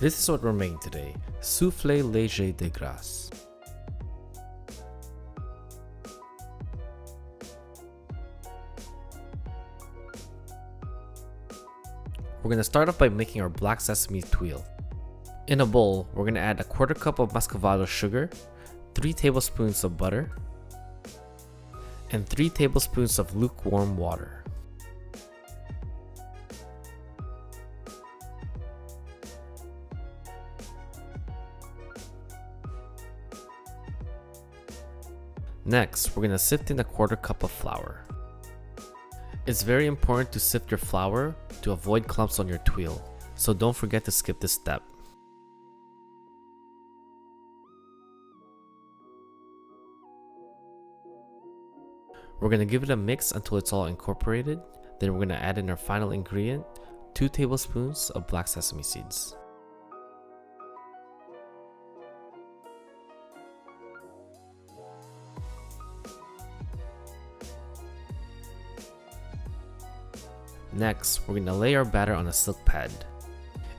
This is what we're making today, Soufflé Léger de Grâce. We're going to start off by making our black sesame tuile. In a bowl, we're going to add a quarter cup of muscovado sugar, 3 tablespoons of butter, and 3 tablespoons of lukewarm water. Next, we're going to sift in a quarter cup of flour. It's very important to sift your flour to avoid clumps on your tuile, so don't forget to skip this step. We're going to give it a mix until it's all incorporated, then we're going to add in our final ingredient, 2 tablespoons of black sesame seeds. Next, we're going to lay our batter on a silk pad.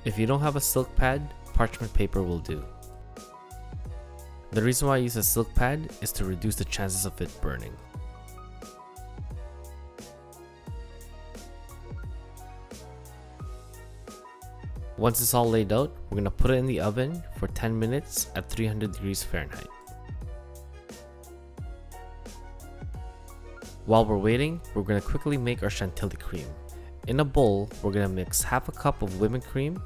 If you don't have a silk pad, parchment paper will do. The reason why I use a silk pad is to reduce the chances of it burning. Once it's all laid out, we're going to put it in the oven for 10 minutes at 300 degrees Fahrenheit. While we're waiting, we're going to quickly make our Chantilly cream. In a bowl, we're going to mix half a cup of whipping cream,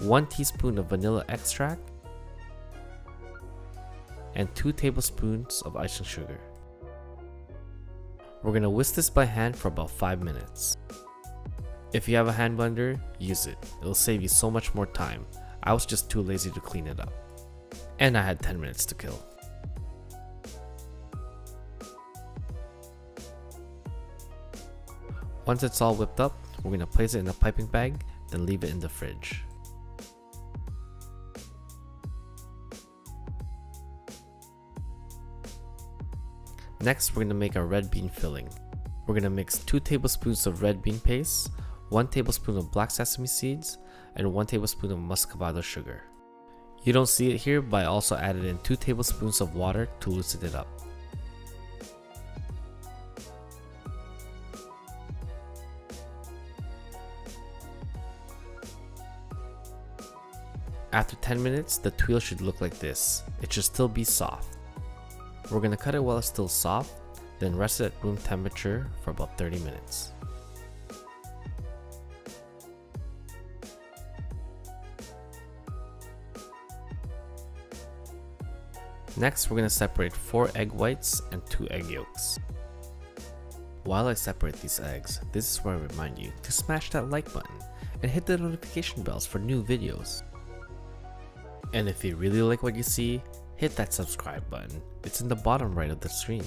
1 teaspoon of vanilla extract, and 2 tablespoons of icing sugar. We're going to whisk this by hand for about 5 minutes. If you have a hand blender, use it. It'll save you so much more time. I was just too lazy to clean it up. And I had 10 minutes to kill. Once it's all whipped up, we're going to place it in a piping bag, then leave it in the fridge. Next, we're going to make our red bean filling. We're going to mix 2 tablespoons of red bean paste, 1 tablespoon of black sesame seeds, and 1 tablespoon of muscovado sugar. You don't see it here, but I also added in 2 tablespoons of water to loosen it up. After 10 minutes, the tuile should look like this. It should still be soft. We're going to cut it while it's still soft, then rest it at room temperature for about 30 minutes. Next, we're going to separate 4 egg whites and 2 egg yolks. While I separate these eggs, this is where I remind you to smash that like button and hit the notification bells for new videos. And if you really like what you see, hit that subscribe button. It's in the bottom right of the screen.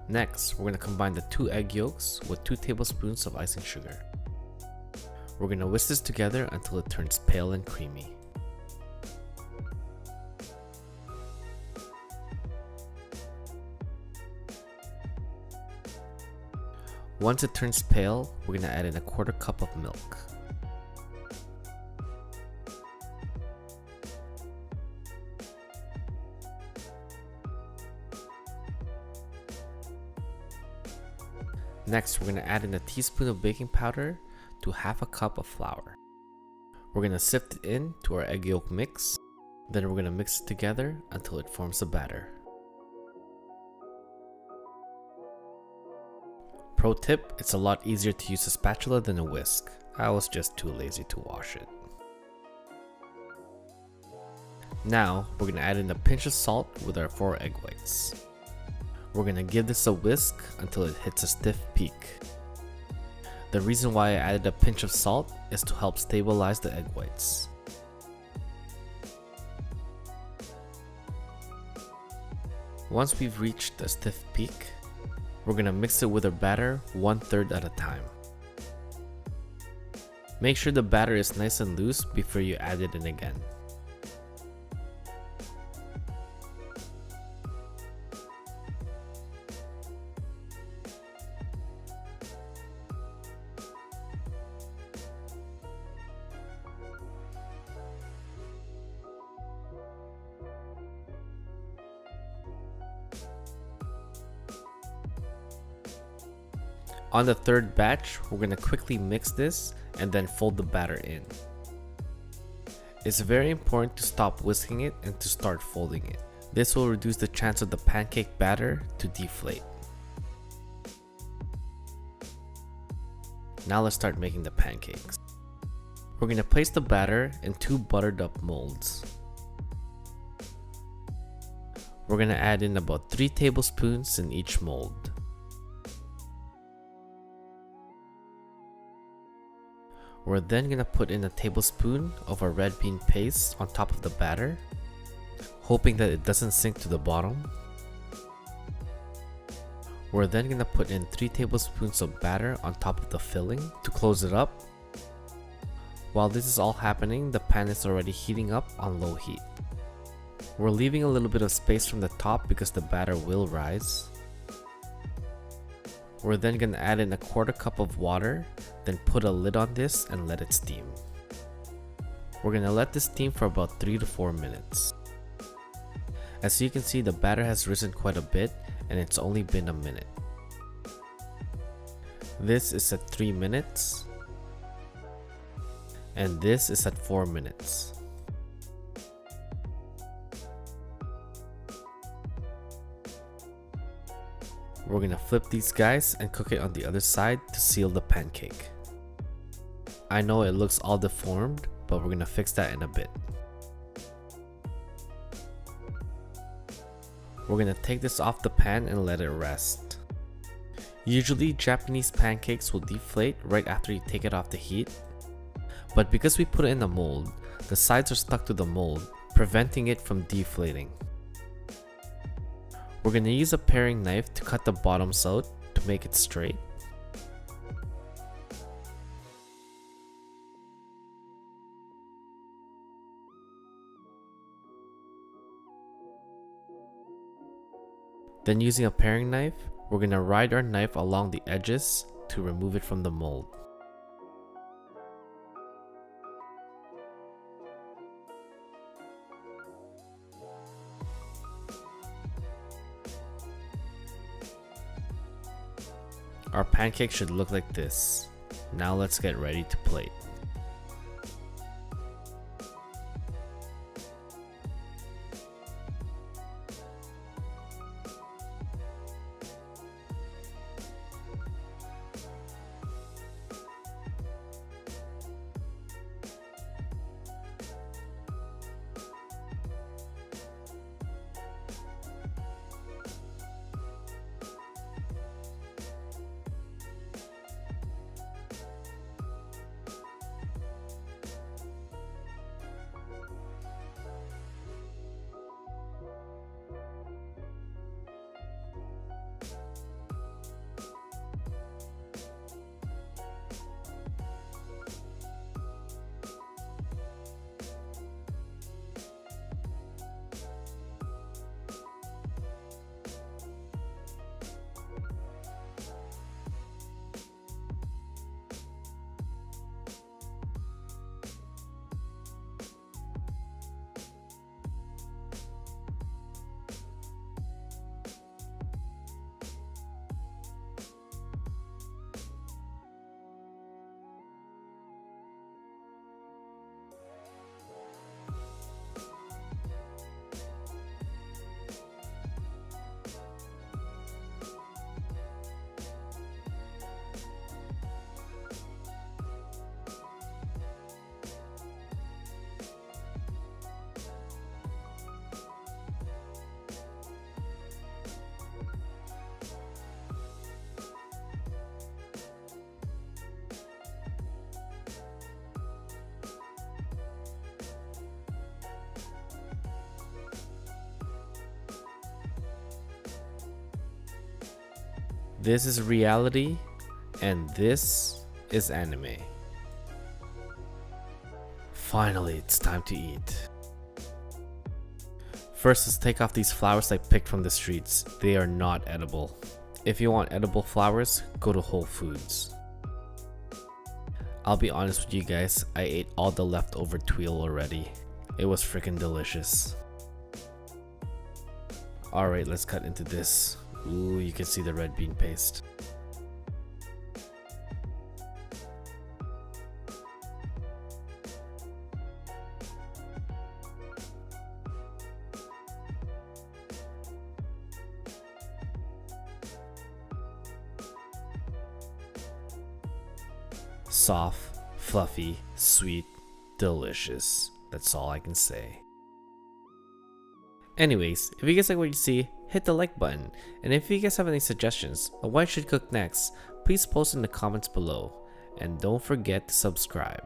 Next, we're going to combine the 2 egg yolks with 2 tablespoons of icing sugar. We're going to whisk this together until it turns pale and creamy. Once it turns pale, we're going to add in a quarter cup of milk. Next, we're going to add in a teaspoon of baking powder to half a cup of flour. We're going to sift it in to our egg yolk mix. Then we're going to mix it together until it forms a batter. Pro tip, it's a lot easier to use a spatula than a whisk. I was just too lazy to wash it. Now, we're going to add in a pinch of salt with our 4 egg whites. We're going to give this a whisk until it hits a stiff peak. The reason why I added a pinch of salt is to help stabilize the egg whites. Once we've reached a stiff peak, we're going to mix it with our batter 1/3 at a time. Make sure the batter is nice and loose before you add it in again. On the third batch, we're going to quickly mix this and then fold the batter in. It's very important to stop whisking it and to start folding it. This will reduce the chance of the pancake batter to deflate. Now let's start making the pancakes. We're going to place the batter in 2 buttered up molds. We're going to add in about 3 tablespoons in each mold. We're then going to put in a tablespoon of our red bean paste on top of the batter, hoping that it doesn't sink to the bottom. We're then going to put in 3 tablespoons of batter on top of the filling to close it up. While this is all happening, the pan is already heating up on low heat. We're leaving a little bit of space from the top because the batter will rise. We're then going to add in a 1/4 cup of water, then put a lid on this and let it steam. We're going to let this steam for about 3 to 4 minutes. As you can see, the batter has risen quite a bit and it's only been a minute. This is at 3 minutes. And this is at 4 minutes. We're gonna flip these guys and cook it on the other side to seal the pancake. I know it looks all deformed, but we're gonna fix that in a bit. We're gonna take this off the pan and let it rest. Usually Japanese pancakes will deflate right after you take it off the heat, but because we put it in the mold, the sides are stuck to the mold, preventing it from deflating. We're going to use a paring knife to cut the bottoms out to make it straight. Then using a paring knife, we're going to ride our knife along the edges to remove it from the mold. Our pancake should look like this. Now let's get ready to plate. This is reality, and this is anime. Finally, it's time to eat. First, let's take off these flowers I picked from the streets. They are not edible. If you want edible flowers, go to Whole Foods. I'll be honest with you guys, I ate all the leftover tuile already. It was freaking delicious. Alright, let's cut into this. Ooh, you can see the red bean paste. Soft, fluffy, sweet, delicious. That's all I can say. Anyways, if you guys like what you see, hit the like button. And if you guys have any suggestions on what I should cook next, please post in the comments below. And don't forget to subscribe.